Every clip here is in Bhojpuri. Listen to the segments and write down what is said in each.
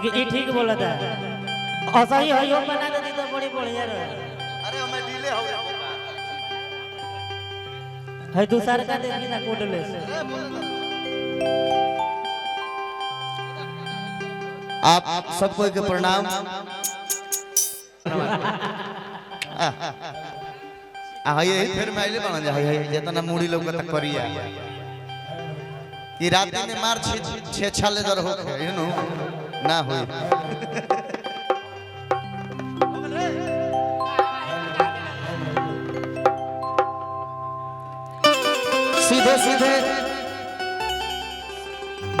लेकिन ये ठीक बोला था ऐसा ही हो बना देती तो बड़ी बढ़िया रहे। अरे हमें डिले हो गया है दूसरा का देखी ना कोडले से आप सबको के प्रणाम। ये फिर मैले बना जा जितना मूड़ी लोग तक करिया कि रात में मार छे छाले दर हो यू नो ना होई सीधे सीधे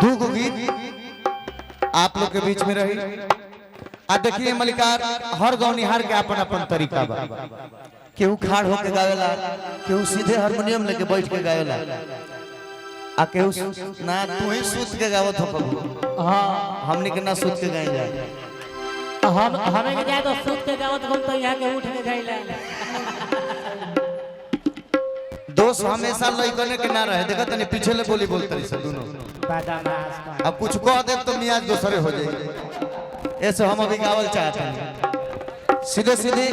दो गीत आप लोग के बीच में रही। आ देखिए मलिकार हर गाँव निहार के अपन अपन तरीका बा। केहू खाड़ होके गावेला, केहू सीधे हारमोनियम लेके बैठ के गावेला, आ केहू ना तू ही सूत के गावत हो कबू। हां हमने के ना सूत के गाए जाए हम हमें के जाए तो सूत के गावत हम तो यहां के उठ के गाइला। दोस्त हमेशा लइकने के ना रहे देखत नहीं पीछे ले बोली बोलते रही सब दोनों बदमाश अब कुछ कह दे तो मियाज दूसरे हो जाए। ऐसे हम अभी गावल चाहते हैं सीधे सीधे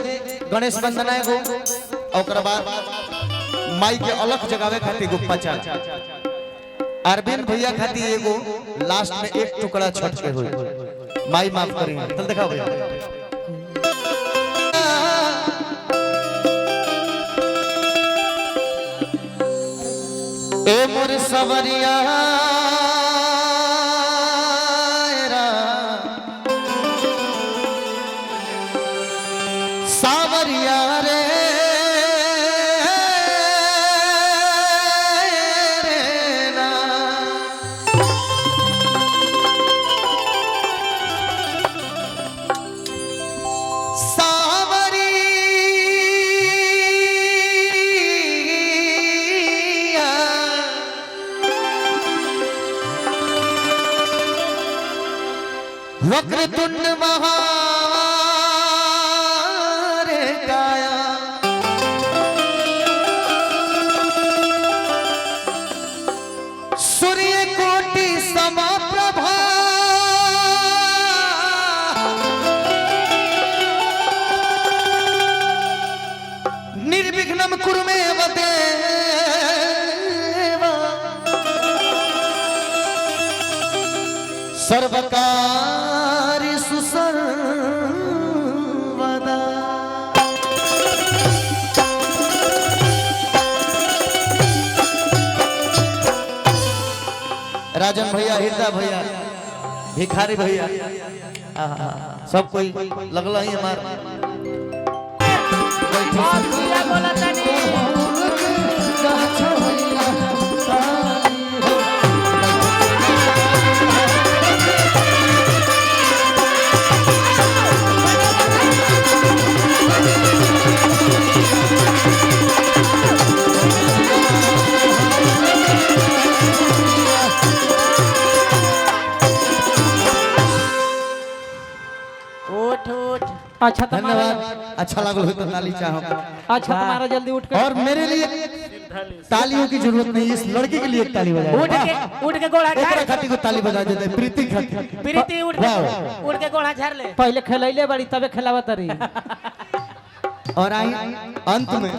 गणेश वंदना एगो और बाद माई के अलग जगावे खातिर गुप्पा चाल अरविंद भैया खातिर एगो लास्ट में एक टुकड़ा छट के होई माई माफ करी चल दिखाओ भैया। ए मोर सवरिया सावरिया रे ना सावरिया वक्रतुंड महा निर्विघ्नं कुरु मे देव सर्वकार्येषु सर्वदा। राजन भैया हृदय भैया भिखारी भैया सब कोई लगला ही हमार अच्छा धन्यवाद। अच्छा लगा हो तो ताली चाहो। अच्छा तुम्हारा जल्दी उठ कर और मेरे लिए तालियों की जरूरत नहीं इस लड़की के लिए एक ताली बजाओ। उठ के गोड़ा झाड़ खाती को ताली बजा देते प्रीति खाती प्रीति उठ के गोड़ा झाड़ ले पहले खेलैले बड़ी तबे खेलावत रही। और आई अंत में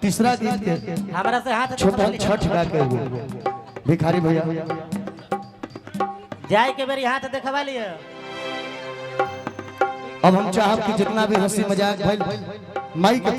तीसरा गीत के हमरा से हाथ छोटा छठ गा के भिखारी भैया जाए के मेरी हाथ दिखवा लिए। अब हम चाहब कि जितना भी हंसी मजाक भइल माई के